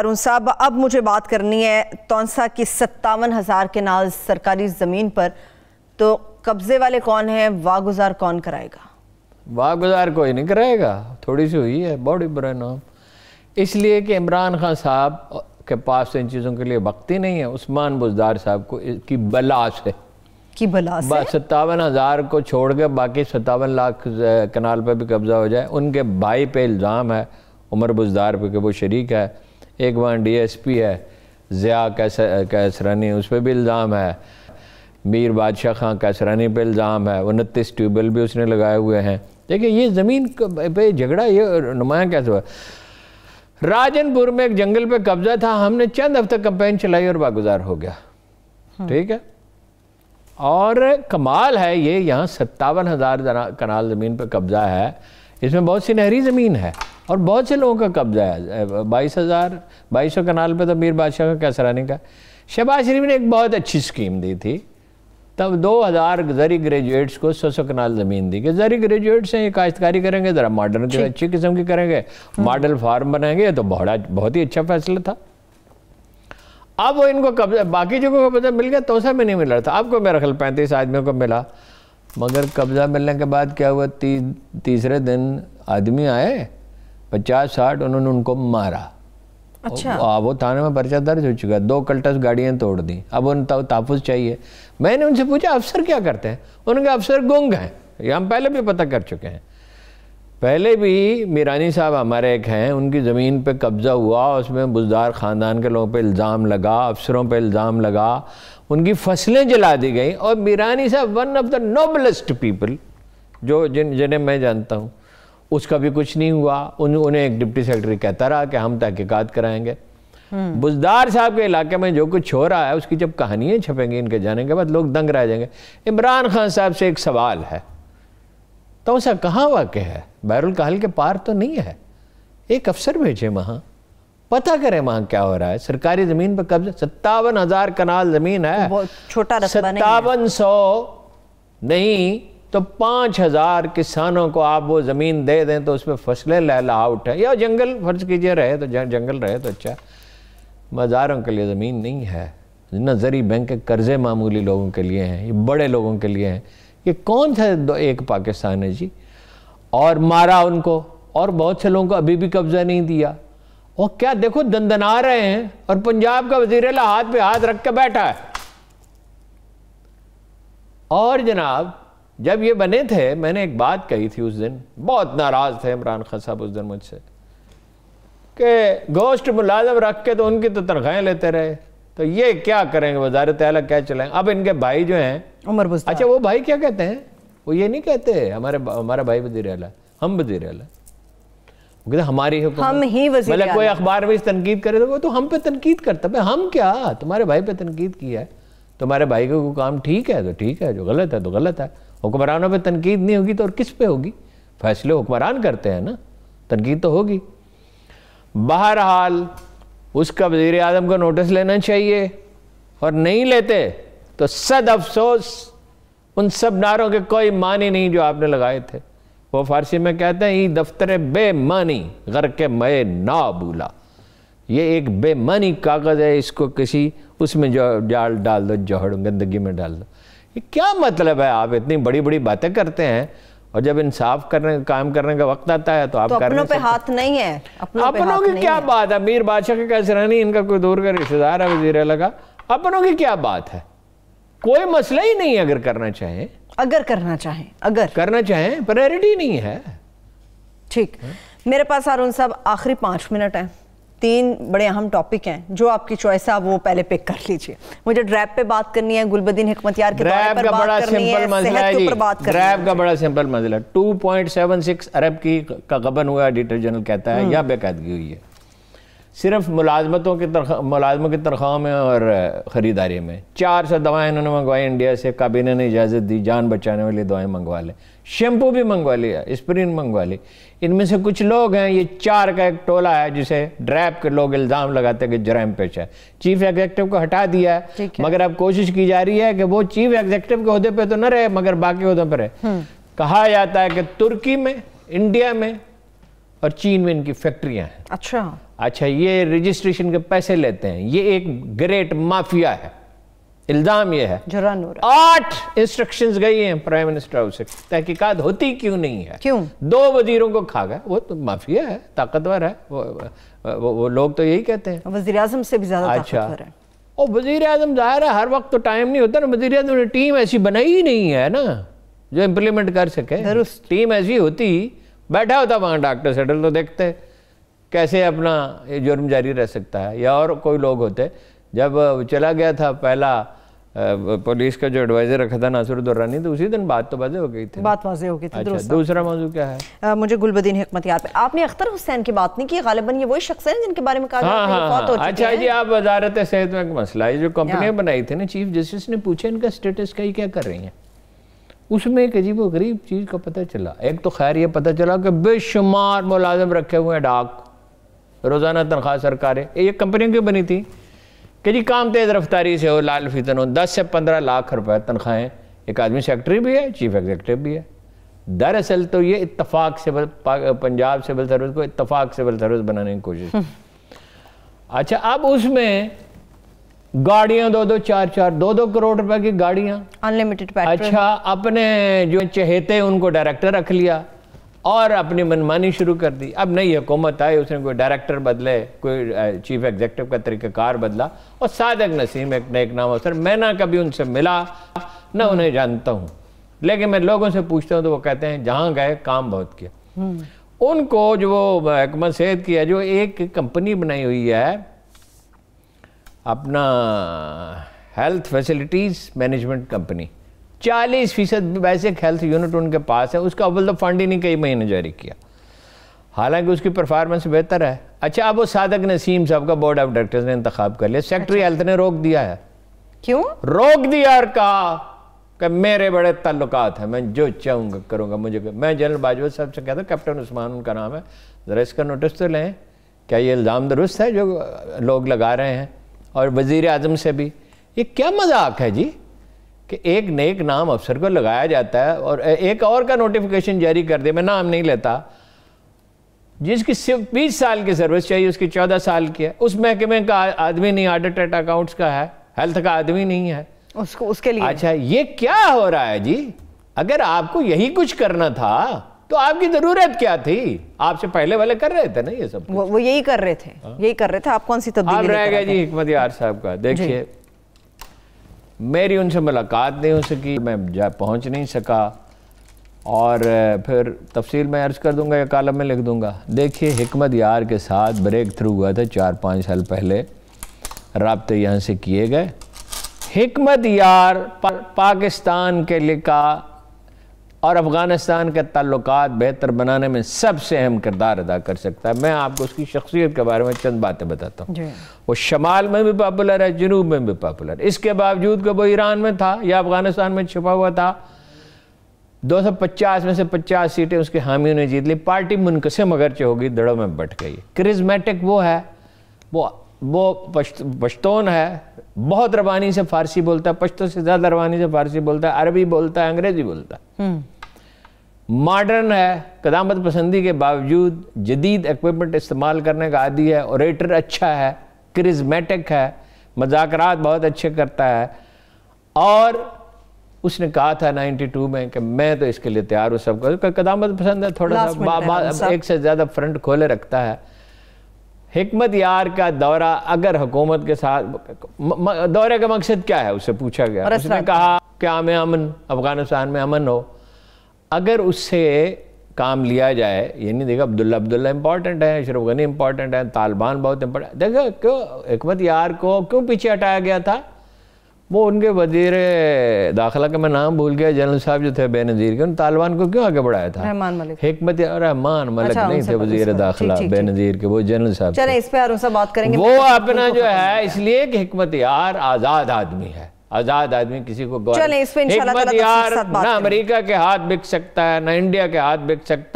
अरुण साहब, अब मुझे बात करनी है तौंसा की 57,000 केनाल सरकारी ज़मीन पर। तो कब्जे वाले कौन हैं, वागुजार कौन कराएगा? वागुजार कोई नहीं कराएगा, थोड़ी सी हुई है, बहुत बुरा नाम। इसलिए कि इमरान खान साहब के पास इन चीज़ों के लिए वक्त ही नहीं है। उस्मान बुज़दार साहब को की बला से की बला से 57,000 को छोड़ के बाकी 57 लाख कनाल पे भी कब्जा हो जाए। उनके भाई पे इल्ज़ाम है उमर बुज़दार पे कि वो शरीक है। एक वहाँ DSP है ज़िया कैसरानी, उस पर भी इल्ज़ाम है। मीर बादशाह खां कैसरानी पे इल्ज़ाम है। 29 ट्यूबवेल भी उसने लगाए हुए हैं। देखिए ये ज़मीन पे झगड़ा ये नुमाया कैसे हुआ। राजनपुर में एक जंगल पे कब्जा था, हमने चंद हफ्ते कैंपेन चलाई और वागुजार हो गया। ठीक है, और कमाल है ये, यहाँ 57,000 कनाल ज़मीन पे कब्जा है। इसमें बहुत सी नहरी ज़मीन है और बहुत से लोगों का कब्जा है। 2200 कनाल पे तो मीर बादशाह का कैसरानी का। शहबाज शरीफ ने एक बहुत अच्छी स्कीम दी थी, तब 2000 ज़री ग्रेजुएट्स को 100 कनाल ज़मीन दी कि ज़री ग्रेजुएट्स हैं, ये काश्तकारी करेंगे, ज़रा मॉडर्न की अच्छी किस्म की करेंगे, मॉडल फार्म बनाएंगे। तो बहुत ही अच्छा फैसला था। अब वो इनको कब्जा, बाकी जगहों का कब्जा मिल गया, तौसा में नहीं मिल रहा था। आपको मेरा ख्याल 35 आदमियों को मिला, मगर कब्जा मिलने के बाद क्या हुआ, तीसरे दिन आदमी आए 50-60, उन्होंने उनको मारा। अच्छा, वो थाने में पर्चा दर्ज हो चुका, 2 कल्टस गाड़ियाँ तोड़ दी। अब उन तहफ़्फ़ुज़ चाहिए। मैंने उनसे पूछा अफसर क्या करते हैं, उनके अफसर गुंग हैं। ये हम पहले भी पता कर चुके हैं। पहले भी मीरानी साहब हमारे एक हैं, उनकी ज़मीन पे कब्ज़ा हुआ, उसमें बुज़दार ख़ानदान के लोगों पे इल्ज़ाम लगा, अफसरों पे इल्ज़ाम लगा, उनकी फसलें जला दी गई। और मीरानी साहब one of the noblest people जो जिन्हें मैं जानता हूँ, उसका भी कुछ नहीं हुआ। उन्हें एक डिप्टी सेक्रेटरी कहता रहा कि हम तहकीकात कराएंगे। बुज़दार साहब के इलाके में जो कुछ हो रहा है उसकी जब कहानियाँ छपेंगी इनके जाने के बाद, लोग दंग रह जाएंगे। इमरान खान साहब से एक सवाल है, तो ऐसा कहाँ वाक़ है, बैरुल कहल के पार तो नहीं है? एक अफसर भेजे वहाँ, पता करें वहाँ क्या हो रहा है। सरकारी ज़मीन पर कब्जा, 57,000 कनाल ज़मीन है, छोटा 5700 नहीं तो 5,000 किसानों को आप वो ज़मीन दे दें तो उसमें फसलें लहलहाउट है, या जंगल फर्ज कीजिए रहे तो जंगल रहे तो अच्छा। मज़ारों के लिए ज़मीन नहीं है, नज़री बैंक के कर्ज़े मामूली लोगों के लिए हैं, ये बड़े लोगों के लिए हैं। ये कौन सा एक पाकिस्तान है जी? और मारा उनको, और बहुत से लोगों को अभी भी कब्जा नहीं दिया। और क्या देखो दंदना रहे हैं, और पंजाब का वज़ीर आला हाथ पे हाथ रख के बैठा है। और जनाब जब ये बने थे, मैंने एक बात कही थी उस दिन, बहुत नाराज़ थे इमरान खान साहब उस दिन मुझसे कि गोश्त मुलाजम रख के तो उनकी तो तनख्वाहें लेते रहे, तो ये क्या करेंगे, वज़ारत आला क्या चलाएंगे। अब इनके भाई जो हैं उमर बुज़दार, अच्छा वो भाई क्या कहते हैं, वो ये नहीं कहते हमारा भाई वज़ीर आला, हम वज़ीर आला, वो कहते हमारी हम ही वज़ीर आला। मतलब कोई अखबार में तनकीद करे तो वो तो हम पे तनकीद करता है। हम क्या, तुम्हारे भाई पे तनकीद किया है, तुम्हारे भाई का कोई काम ठीक है तो ठीक है, जो गलत है तो गलत है। हुक्मरानों पे तनकीद नहीं होगी तो और किस पे होगी? फैसले हुक्मरान करते हैं ना, तनकीद तो होगी। बहरहाल उसका वज़ीर आज़म को नोटिस लेना चाहिए, और नहीं लेते तो सद अफसोस उन सब नारों के कोई मानी नहीं जो आपने लगाए थे। वो फारसी में कहते हैं ई दफ्तर बेमानी घर के मए ना भूला। ये एक बेमानी कागज़ है, इसको किसी उसमें जो जाल डाल दो, जहड़ गंदगी में डाल दो। ये क्या मतलब है? आप इतनी बड़ी बड़ी बातें करते हैं और जब इंसाफ करने काम करने का वक्त आता है तो आप अपनों पे हाथ नहीं है। अपनों की क्या बात है? मीर बादशाह के कैसरानी इनका कोई दूर का रिश्तेदार है वज़ीर आला का, अपनों की क्या बात है? कोई मसला ही नहीं है। अगर करना चाहें प्रायोरिटी नहीं है। ठीक, मेरे पास अरुण साहब आखिरी 5 मिनट हैं। 3 बड़े अहम टॉपिक हैं, जो आपकी चॉइस है आप वो पहले पिक कर लीजिए। मुझे ड्रैप पे बात करनी है, गुलबदीन हिकमतयार के दौरे पर बात करनी है, सेहत के ऊपर बात करनी है। ड्रैप का बड़ा सिंपल मसला, 2.76 अरब का गबन हुआ, ऑडिटर जनरल कहता है, या बेकायदगी हुई है। सिर्फ मुलाजमों की तनख्वाह में और ख़रीदारी में 400 दवाएं इन्होंने मंगवाई इंडिया से। काबीना ने इजाज़त दी, जान बचाने वाली दवाएं मंगवा लें, शैम्पू भी मंगवा लिया, एस्पिरिन मंगवा ली। इनमें से कुछ लोग हैं, ये 4 का एक टोला है जिसे ड्रैप के लोग इल्ज़ाम लगाते हैं कि जराइम पेश है। चीफ एग्जीक्यूटिव को हटा दिया है, मगर अब कोशिश की जा रही है कि वो चीफ एग्जीक्यूटिव के ओहदे पे तो न रहे मगर बाकी ओहदों पर रहे। कहा जाता है कि तुर्की में, इंडिया में और चीन में इनकी फैक्ट्रियां हैं। अच्छा, ये रजिस्ट्रेशन के पैसे लेते हैं, ये एक ग्रेट माफिया है। इल्जाम ये है 8 इंस्ट्रक्शंस गई हैं प्राइम मिनिस्टर हाउस से, तहकीकात होती क्यों नहीं है? क्यों? 2 वजीरों को खा गए, वो तो माफिया है, ताकतवर है, वो लोग तो यही कहते हैं। वजीर आजम से भी ज्यादा ताकतवर है। और वजीर आजम जाहिर है हर वक्त तो टाइम नहीं होता ना, वजीर आजम ने टीम ऐसी बनाई ही नहीं है ना जो इम्प्लीमेंट कर सके। टीम ऐसी होती, बैठा होता वहाँ डॉक्टर सेटल, तो देखते कैसे अपना ये जुर्म जारी रह सकता है। या और कोई लोग होते, जब चला गया था पहला पुलिस का जो एडवाइजर रखा था नासिर दुर्रानी, तो उसी दिन बात तो वाज़ेह हो गई थी। बात वाज़ेह हो गई थी। अच्छा, दूसरा मौजूद क्या है? मुझे गुलबदीन हिकमतियार पे आपने अख्तर हुसैन की बात नहीं की, गालिबन ये वही शख्स है जिनके बारे में कहा हाँ। अच्छा जी, आप वजारत सेहत में एक मसला है, जो कंपनियां बनाई थी ना, चीफ जस्टिस ने पूछा इनका स्टेटस का ही क्या कर रही हैं, उसमें एक अजीब व गरीब चीज़ का पता चला। एक तो खैर ये पता चला कि बेशुमार मुलाजिम रखे हुए हैं, डाक, रोज़ाना तनख्वाह सरकारें, ये कंपनियों की बनी थी कि जी काम तेज़ रफ्तारी से हो, लाल फीतन हो, 10 से 15 लाख रुपए तनख्वाहें। एक आदमी सेक्रेटरी भी है, चीफ एग्जीक्यूटिव भी है। दरअसल तो ये इत्तफाक सिविल, पंजाब सिविल सर्विस को इत्तफाक सिविल सर्विस बनाने की कोशिश। अच्छा, अब उसमें गाड़ियां 2-2, 4-4, 2-2 करोड़ रुपए की गाड़ियां, अनलिमिटेड पेट्रोल। अच्छा, अपने जो चहेते उनको डायरेक्टर रख लिया और अपनी मनमानी शुरू कर दी। अब नई हुकूमत आई, उसने कोई डायरेक्टर बदले, कोई चीफ एग्जीक्यूटिव का तरीक़ाकार बदला, और सादिक नसीम एक नेक नाम अफसर, मैं ना कभी उनसे मिला ना उन्हें जानता हूँ, लेकिन मैं लोगों से पूछता हूँ तो वो कहते हैं जहाँ गए काम बहुत किया। उनको जो वो महकमा सेहत की है, जो एक कंपनी बनाई हुई है अपना health facilities management company, 40% basic health unit उनके पास है, उसका अव्वल तो फंड ही नहीं कई महीने जारी किया, हालांकि उसकी परफॉर्मेंस बेहतर है। अच्छा, अब वो सादिक नसीम साहब का बोर्ड ऑफ डायरेक्टर्स ने इंतखाब कर लिया, सेक्रेटरी हेल्थ ने रोक दिया है। क्यों रोक दिया? और कहा कि मेरे बड़े ताल्लुकात हैं, मैं जो चाहूँगा करूँगा। मैं जनरल बाजवा साहब से कहता, कैप्टन उस्मान उनका नाम है, ज़रा इसका नोटिस तो लें, क्या ये इल्ज़ाम दुरुस्त है जो लोग लगा रहे हैं? और वज़ीर आज़म से भी, ये क्या मजाक है जी कि एक नेक नाम अफसर को लगाया जाता है और एक और का नोटिफिकेशन जारी कर दे, मैं नाम नहीं लेता, जिसकी सिर्फ 20 साल की सर्विस चाहिए, उसकी 14 साल की है, उस महकमे का आदमी नहीं, ऑडिट एट अकाउंट्स का है, हेल्थ का आदमी नहीं है उसके लिए। अच्छा, ये क्या हो रहा है जी? अगर आपको यही कुछ करना था तो आपकी जरूरत क्या थी? आपसे पहले वाले कर रहे थे ना ये सब, वो यही कर रहे थे। यही कर रहे थे। आप कौन सी तब्दीली? आप रह गए जी हिकमतियार साहब का। देखिए, मेरी उनसे मुलाकात नहीं हो सकी, मैं पहुंच नहीं सका, और फिर तफसील में अर्ज़ कर दूंगा या कालम में लिख दूंगा। देखिए, हिकमतियार के साथ ब्रेक थ्रू हुआ था 4-5 साल पहले, राब्ते यहाँ से किए गए। हिकमतियार पाकिस्तान के लिए का और अफ़गानिस्तान के ताल्लुकात बेहतर बनाने में सबसे अहम किरदार अदा कर सकता है। मैं आपको उसकी शख्सियत के बारे में चंद बातें बताता हूँ। वो शमाल में भी पॉपुलर है, जनूब में भी पॉपुलर। इसके बावजूद कि वो ईरान में था या अफ़गानिस्तान में छुपा हुआ था, 250 में से 50 सीटें उसके हामियों ने जीत ली। पार्टी मुनक़सिम अगरचे होगी, दड़ों में बट गई। करिश्मेटिक वो है, वो पश्तून है, बहुत रवानी से फ़ारसी बोलता है, पश्तो से ज़्यादा रवानी से फ़ारसी बोलता है, अरबी बोलता है, अंग्रेज़ी बोलता है, मॉडर्न है, क़दामत पसंदी के बावजूद जदीद इक्विपमेंट इस्तेमाल करने का आदी है, ओरेटर अच्छा है, करिश्मेटिक है, मज़ाकरात बहुत अच्छे करता है। और उसने कहा था 92 में कि मैं तो इसके लिए तैयार हूँ, सबको क़दामत पसंद है, थोड़ा सा एक से ज़्यादा फ्रंट खोले रखता है। हिकमतियार का दौरा अगर हुकूमत के साथ, दौरे का मकसद क्या है उससे पूछा गया, उसने कहा कि आम अमन, अफगानिस्तान में अमन हो, अगर उससे काम लिया जाए। ये नहीं देखा अब्दुल्ला इंपॉर्टेंट है, अशरफ गनी इंपॉर्टेंट है, तालिबान बहुत इंपॉर्टेंट। देखो क्यों हिकमतियार को क्यों पीछे हटाया गया था? वो उनके वजीर दाखिला का मैं नाम भूल गया, जनरल साहब जो थे बेनज़ीर के, उन तालिबान को क्यों आगे बढ़ाया था? रहमान मलिक नहीं थे वजीर दाखिला बेनज़ीर के, वो जनरल साहब। चलें इस पे और उनसे बात करेंगे। वो अपना जो है, इसलिए कि हिकमतियार आज़ाद आदमी है, आज़ाद आदमी किसी को हिकमतियार ना अमेरिका के हाथ बिक सकता है, ना इंडिया के हाथ बिक सकता है।